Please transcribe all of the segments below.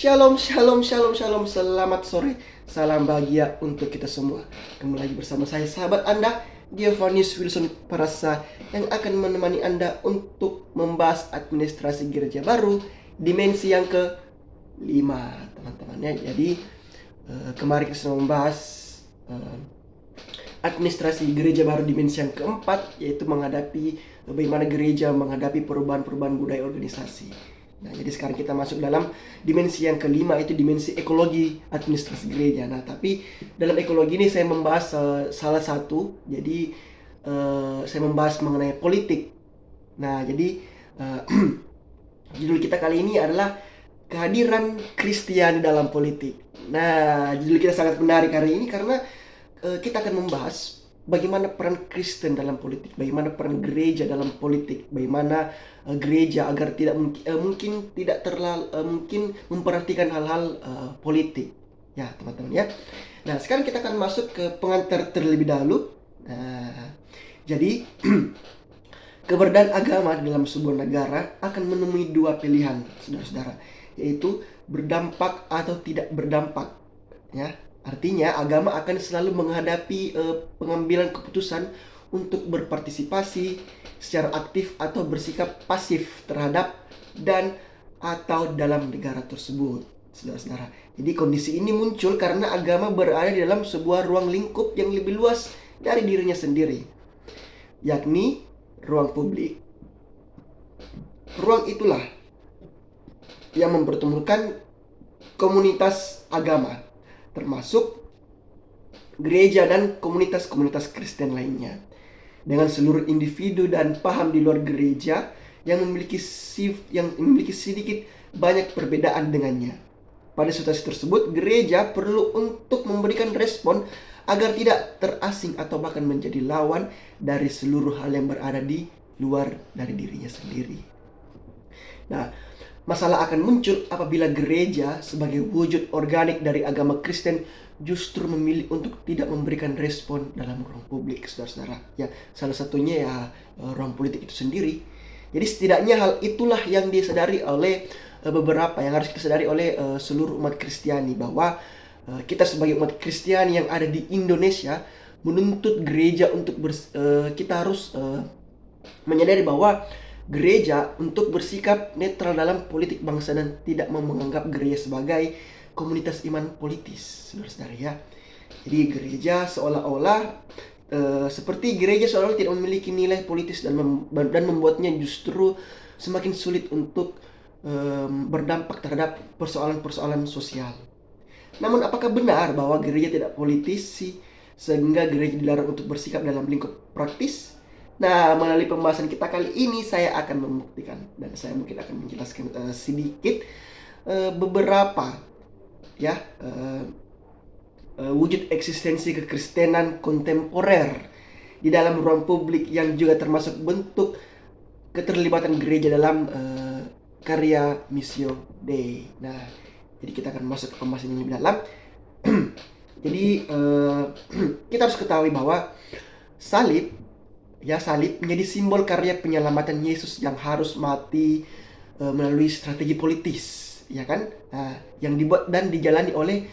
Shalom, shalom, shalom, shalom. Selamat sore. Salam bahagia untuk kita semua. Kembali lagi bersama saya, sahabat Anda, Giovannius Wilson Parasa, yang akan menemani Anda untuk membahas administrasi gereja baru, dimensi yang ke-5, teman-teman ya. Jadi, kemarin kita sudah membahas administrasi gereja baru dimensi yang keempat, yaitu menghadapi bagaimana gereja menghadapi perubahan-perubahan budaya organisasi. Nah, jadi sekarang kita masuk dalam dimensi yang kelima, itu dimensi ekologi administrasi gereja. Nah, tapi dalam ekologi ini saya membahas salah satu, jadi saya membahas mengenai politik. Nah, jadi judul kita kali ini adalah kehadiran Kristiani dalam politik. Nah, judul kita sangat menarik hari ini karena kita akan membahas bagaimana peran Kristen dalam politik, bagaimana peran gereja dalam politik, bagaimana gereja agar tidak mungkin tidak terlalu mungkin memperhatikan hal-hal politik, ya teman-teman ya. Nah, sekarang kita akan masuk ke pengantar terlebih dahulu. Nah, jadi keberadaan agama dalam sebuah negara akan menemui dua pilihan, saudara-saudara, yaitu berdampak atau tidak berdampak, ya. Artinya agama akan selalu menghadapi pengambilan keputusan untuk berpartisipasi secara aktif atau bersikap pasif terhadap dan atau dalam negara tersebut, saudara-saudara. Jadi kondisi ini muncul karena agama berada di dalam sebuah ruang lingkup yang lebih luas dari dirinya sendiri, yakni ruang publik. Ruang itulah yang mempertemukan komunitas agama, termasuk gereja dan komunitas-komunitas Kristen lainnya, dengan seluruh individu dan paham di luar gereja yang memiliki sedikit banyak perbedaan dengannya. Pada situasi tersebut, gereja perlu untuk memberikan respon agar tidak terasing atau bahkan menjadi lawan dari seluruh hal yang berada di luar dari dirinya sendiri. Nah, masalah akan muncul apabila gereja sebagai wujud organik dari agama Kristen justru memilih untuk tidak memberikan respon dalam ruang publik, saudara-saudara. Ya, salah satunya ya ruang politik itu sendiri. Jadi setidaknya hal itulah yang disadari oleh yang harus kita sadari oleh seluruh umat Kristiani, bahwa kita sebagai umat Kristiani yang ada di Indonesia menuntut gereja untuk kita harus menyadari bahwa gereja untuk bersikap netral dalam politik bangsa dan tidak menganggap gereja sebagai komunitas iman politis, saudara-saudara ya. Jadi gereja seolah-olah seperti gereja seolah-olah tidak memiliki nilai politis dan membuatnya justru semakin sulit untuk berdampak terhadap persoalan-persoalan sosial. Namun apakah benar bahwa gereja tidak politisi sehingga gereja dilarang untuk bersikap dalam lingkup praktis? Nah, melalui pembahasan kita kali ini saya akan membuktikan, dan saya mungkin akan menjelaskan sedikit beberapa ya wujud eksistensi kekristenan kontemporer di dalam ruang publik yang juga termasuk bentuk keterlibatan gereja dalam karya Missio Dei. Nah, jadi kita akan masuk ke pembahasan yang lebih dalam. Jadi kita harus ketahui bahwa salib menjadi simbol karya penyelamatan Yesus yang harus mati melalui strategi politis, ya kan? Yang dibuat dan dijalani oleh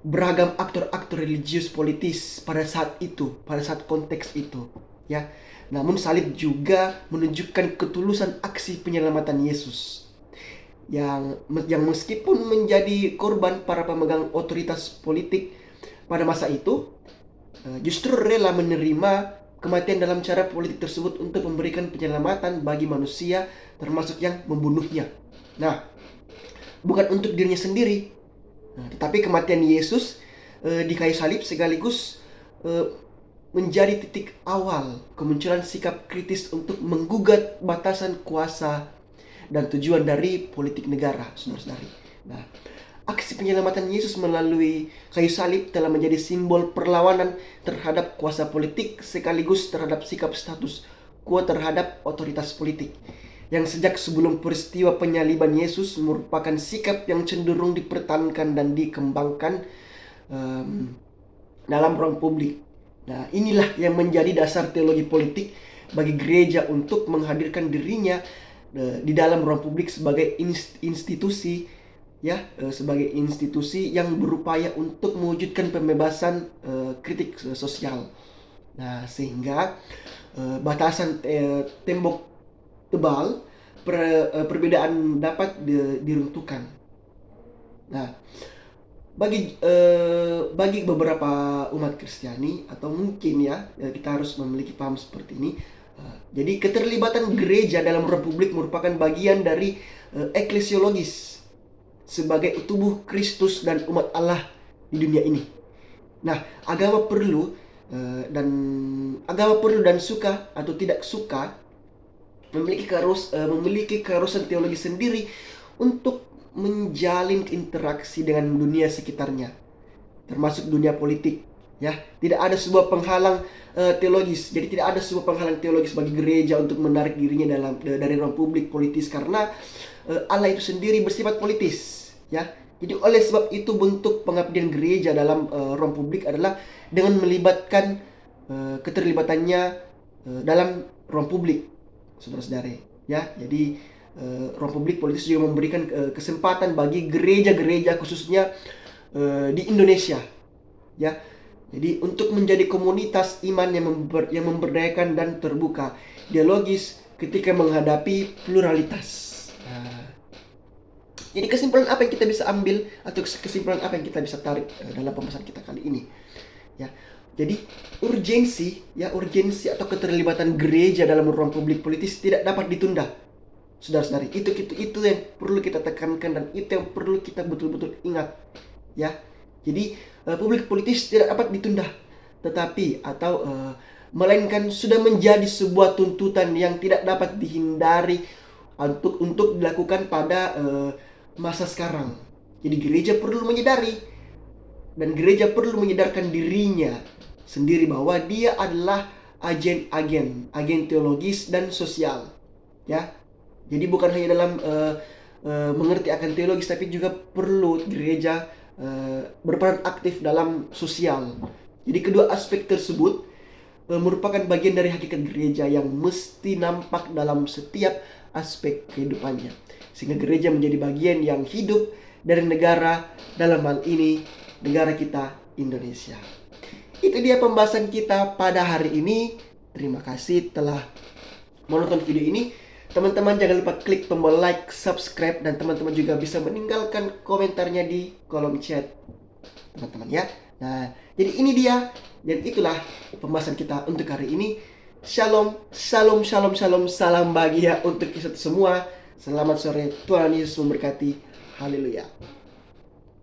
beragam aktor-aktor religius politis pada saat konteks itu, ya. Namun salib juga menunjukkan ketulusan aksi penyelamatan Yesus yang meskipun menjadi korban para pemegang otoritas politik pada masa itu, justru rela menerima kematian dalam cara politik tersebut untuk memberikan penyelamatan bagi manusia, termasuk yang membunuhnya. Nah, bukan untuk dirinya sendiri, tetapi kematian Yesus di kayu salib sekaligus menjadi titik awal kemunculan sikap kritis untuk menggugat batasan kuasa dan tujuan dari politik negara, saudara-saudari. Nah, aksi penyelamatan Yesus melalui kayu salib telah menjadi simbol perlawanan terhadap kuasa politik sekaligus terhadap sikap status quo terhadap otoritas politik, yang sejak sebelum peristiwa penyaliban Yesus merupakan sikap yang cenderung dipertahankan dan dikembangkan dalam ruang publik. Nah, inilah yang menjadi dasar teologi politik bagi gereja untuk menghadirkan dirinya di dalam ruang publik sebagai institusi ya, sebagai institusi yang berupaya untuk mewujudkan pembebasan kritik sosial. Nah, sehingga batasan tembok tebal perbedaan dapat diruntuhkan. Nah, bagi beberapa umat Kristiani, atau mungkin ya, kita harus memiliki paham seperti ini. Jadi keterlibatan gereja dalam ruang publik merupakan bagian dari eklesiologis sebagai tubuh Kristus dan umat Allah di dunia ini. Nah, agama perlu dan suka atau tidak suka memiliki keharusan teologi sendiri untuk menjalin interaksi dengan dunia sekitarnya, termasuk dunia politik. Ya, tidak ada sebuah penghalang teologis. Jadi tidak ada sebuah penghalang teologis bagi gereja untuk menarik dirinya dari ruang publik politis, karena Allah itu sendiri bersifat politis. Ya, jadi oleh sebab itu bentuk pengabdian gereja dalam ruang publik adalah dengan melibatkan keterlibatannya dalam ruang publik, saudara-saudara. Ya, jadi ruang publik politis juga memberikan kesempatan bagi gereja-gereja, khususnya di Indonesia, ya. Jadi untuk menjadi komunitas iman yang memberdayakan dan terbuka, dialogis ketika menghadapi pluralitas. Nah, jadi kesimpulan apa yang kita bisa ambil, atau kesimpulan apa yang kita bisa tarik dalam pembahasan kita kali ini? Ya, jadi urgensi atau keterlibatan gereja dalam ruang publik politis tidak dapat ditunda. Saudara-saudari, itu yang perlu kita tekankan, dan itu yang perlu kita betul-betul ingat, ya. Jadi publik politis tidak dapat ditunda, tetapi melainkan sudah menjadi sebuah tuntutan yang tidak dapat dihindari untuk dilakukan pada masa sekarang. Jadi gereja perlu menyadari, dan gereja perlu menyadarkan dirinya sendiri bahwa dia adalah agen teologis dan sosial, ya. Jadi bukan hanya dalam mengerti akan teologis, tapi juga perlu gereja berperan aktif dalam sosial. Jadi kedua aspek tersebut merupakan bagian dari hakikat gereja yang mesti nampak dalam setiap aspek kehidupannya, sehingga gereja menjadi bagian yang hidup dari negara, dalam hal ini negara kita, Indonesia. Itu dia pembahasan kita pada hari ini. Terima kasih telah menonton video ini. Teman-teman jangan lupa klik tombol like, subscribe, dan teman-teman juga bisa meninggalkan komentarnya di kolom chat, teman-teman, ya. Nah, jadi ini dia, dan itulah pembahasan kita untuk hari ini. Shalom, shalom, shalom, shalom, salam bahagia untuk kita semua. Selamat sore, Tuhan Yesus memberkati. Haleluya.